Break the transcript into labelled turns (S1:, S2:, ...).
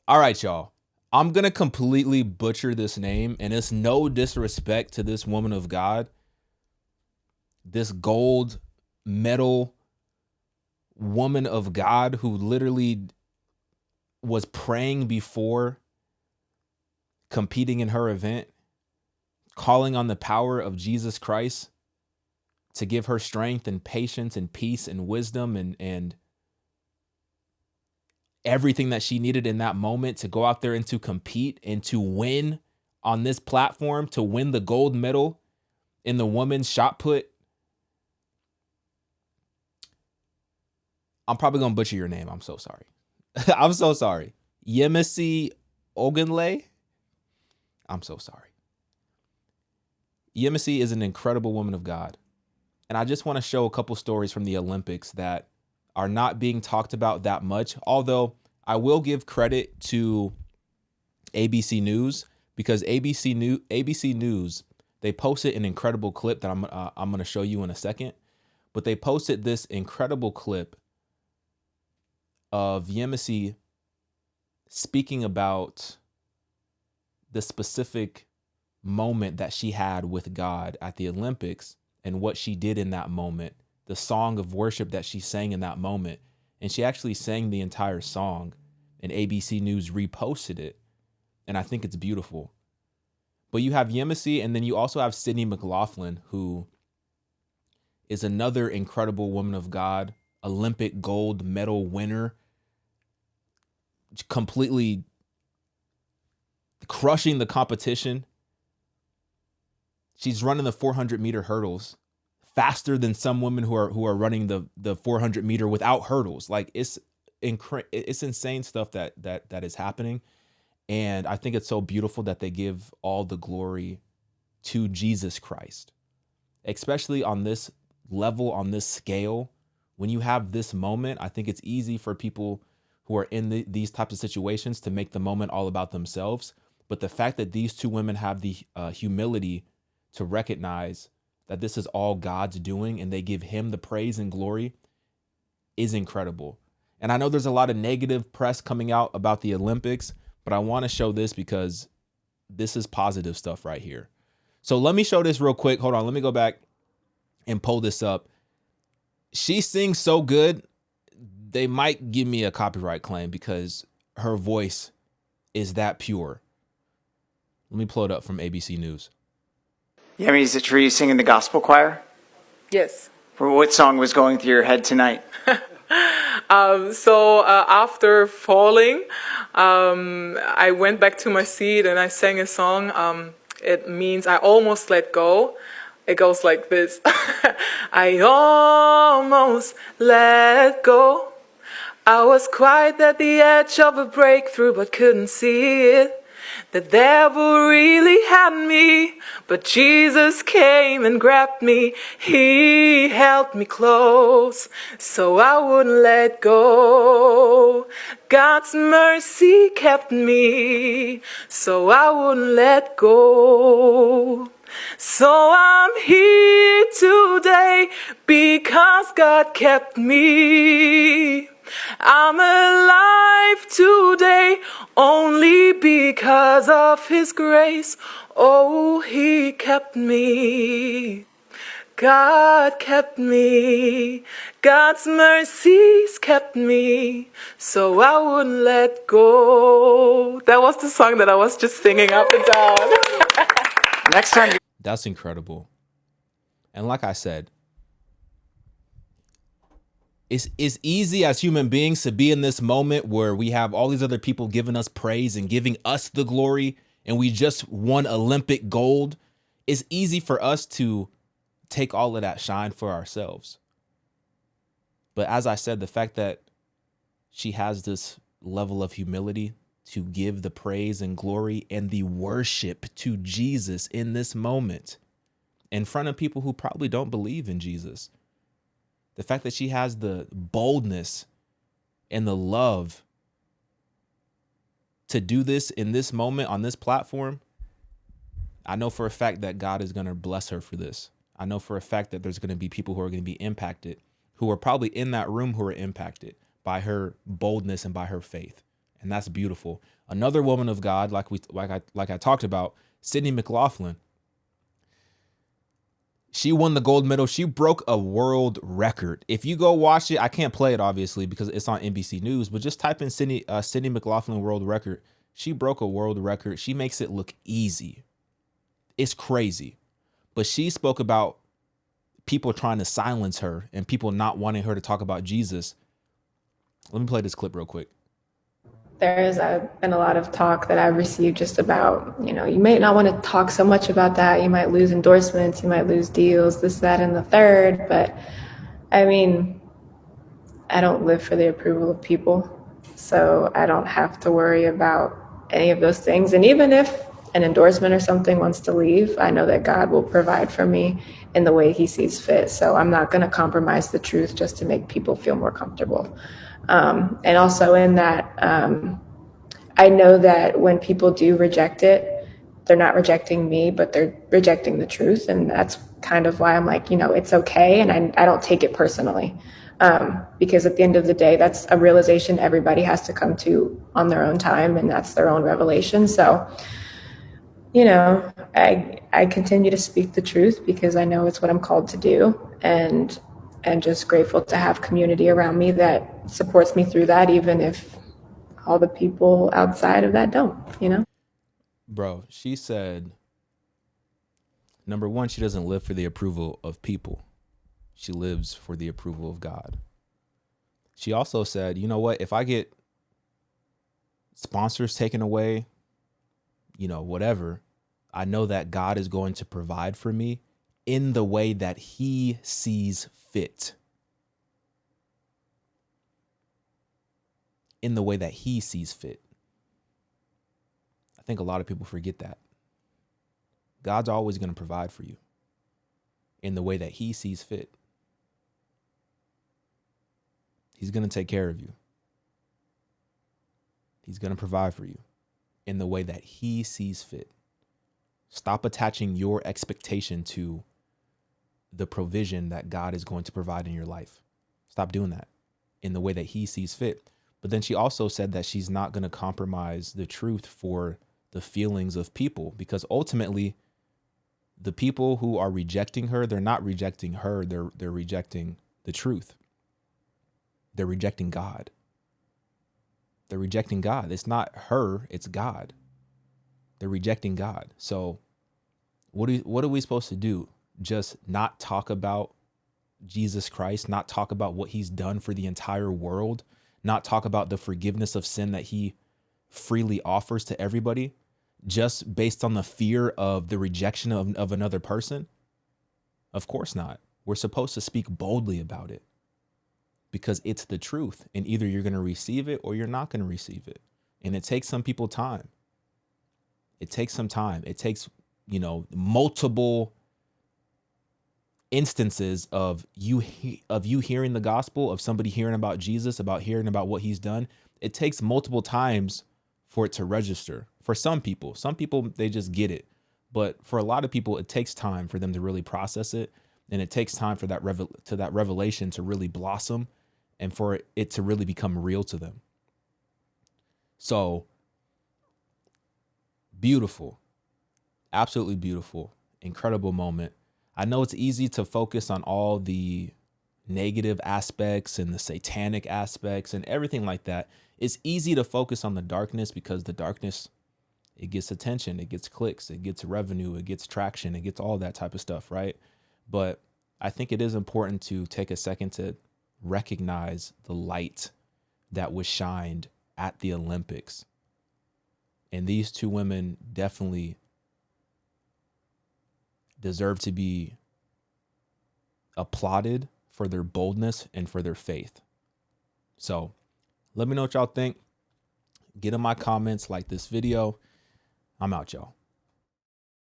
S1: All right, y'all. I'm going to completely butcher this name, and it's no disrespect to this woman of God, this gold medal woman of God who literally was praying before competing in her event, calling on the power of Jesus Christ to give her strength and patience and peace and wisdom and everything that she needed in that moment to go out there and to compete and to win on this platform, to win the gold medal in the women's shot put. I'm probably going to butcher your name. I'm so sorry. I'm so sorry. Yemisi Ogunleye. I'm so sorry. Yemisi is an incredible woman of God. And I just want to show a couple stories from the Olympics that are not being talked about that much. Although I will give credit to ABC News, because ABC News, they posted an incredible clip that I'm going to show you in a second. But they posted this incredible clip of Yemisi speaking about the specific moment that she had with God at the Olympics and what she did in that moment, the song of worship that she sang in that moment. And she actually sang the entire song, and ABC News reposted it. And I think it's beautiful. But you have Yemisi, and then you also have Sydney McLaughlin, who is another incredible woman of God, Olympic gold medal winner, completely crushing the competition. She's running the 400-meter hurdles faster than some women who are running the 400-meter without hurdles. Like it's insane stuff that is happening. And I think it's so beautiful that they give all the glory to Jesus Christ, especially on this level, on this scale. When you have this moment, I think it's easy for people who are in these types of situations to make the moment all about themselves. But the fact that these two women have the humility to recognize that this is all God's doing and they give him the praise and glory is incredible. And I know there's a lot of negative press coming out about the Olympics, but I want to show this because this is positive stuff right here. So let me show this real quick. Hold on. Let me go back and pull this up. She sings so good, they might give me a copyright claim because her voice is that pure. Let me pull it up from ABC News.
S2: Yemi, is it true you sing in the gospel choir?
S3: Yes.
S2: What song was going through your head tonight?
S3: After falling, I went back to my seat and I sang a song. It means I almost let go. It goes like this. I almost let go. I was quite at the edge of a breakthrough but couldn't see it. The devil really had me, but Jesus came and grabbed me. He held me close, so I wouldn't let go. God's mercy kept me, so I wouldn't let go. So I'm here today because God kept me. I'm alive today only because of his grace. Oh, he kept me. God kept me. God's mercies kept me, so I wouldn't let go. That was the song that I was just singing up and down.
S2: Next time.
S1: That's incredible. And like I said, it's easy as human beings to be in this moment where we have all these other people giving us praise and giving us the glory, and we just won Olympic gold. It's easy for us to take all of that shine for ourselves. But as I said, the fact that she has this level of humility to give the praise and glory and the worship to Jesus in this moment in front of people who probably don't believe in Jesus. The fact that she has the boldness and the love to do this in this moment on this platform, I know for a fact that God is going to bless her for this. I know for a fact that there's going to be people who are going to be impacted, who are probably in that room who are impacted by her boldness and by her faith. And that's beautiful. Another woman of God, like I talked about, Sydney McLaughlin. She won the gold medal. She broke a world record. If you go watch it, I can't play it obviously because it's on NBC News, but just type in Sydney McLaughlin world record. She broke a world record. She makes it look easy. It's crazy. But she spoke about people trying to silence her and people not wanting her to talk about Jesus. Let me play this clip real quick.
S4: There's been a lot of talk that I've received just about, you may not want to talk so much about that. You might lose endorsements, you might lose deals, this, that, and the third. But I mean, I don't live for the approval of people, so I don't have to worry about any of those things. And even if an endorsement or something wants to leave, I know that God will provide for me in the way he sees fit. So I'm not going to compromise the truth just to make people feel more comfortable. And also in that, I know that when people do reject it, they're not rejecting me, but they're rejecting the truth. And that's kind of why I'm like, it's okay. And I don't take it personally. Because at the end of the day, that's a realization everybody has to come to on their own time, and that's their own revelation. So, I continue to speak the truth because I know it's what I'm called to do, and just grateful to have community around me that supports me through that, even if all the people outside of that don't.
S1: Bro, she said, number one, she doesn't live for the approval of people. She lives for the approval of God. She also said, you know what, if I get sponsors taken away, whatever, I know that God is going to provide for me in the way that he sees fit. In the way that he sees fit. I think a lot of people forget that. God's always going to provide for you in the way that he sees fit. He's going to take care of you. He's going to provide for you in the way that he sees fit. Stop attaching your expectation to the provision that God is going to provide in your life. Stop doing that in the way that he sees fit. But then she also said that she's not going to compromise the truth for the feelings of people, because ultimately the people who are rejecting her, they're not rejecting her. They're rejecting the truth. They're rejecting God. They're rejecting God. It's not her, it's God. They're rejecting God. So what are we supposed to do? Just not talk about Jesus Christ, not talk about what he's done for the entire world, not talk about the forgiveness of sin that he freely offers to everybody, just based on the fear of the rejection of another person? Of course not. We're supposed to speak boldly about it because it's the truth, and either you're going to receive it or you're not going to receive it. And it takes some people time. It takes some time. It takes, multiple instances of you hearing the gospel, of somebody hearing about Jesus, about hearing about what he's done. It takes multiple times for it to register. For some people, they just get it. But for a lot of people, it takes time for them to really process it. And it takes time for that revelation to really blossom and for it to really become real to them. So beautiful, absolutely beautiful, incredible moment. I know it's easy to focus on all the negative aspects and the satanic aspects and everything like that. It's easy to focus on the darkness because the darkness, it gets attention, it gets clicks, it gets revenue, it gets traction, it gets all that type of stuff, right? But I think it is important to take a second to recognize the light that was shined at the Olympics. And these two women definitely deserve to be applauded for their boldness and for their faith. So let me know what y'all think. Get in my comments, like this video. I'm out, y'all.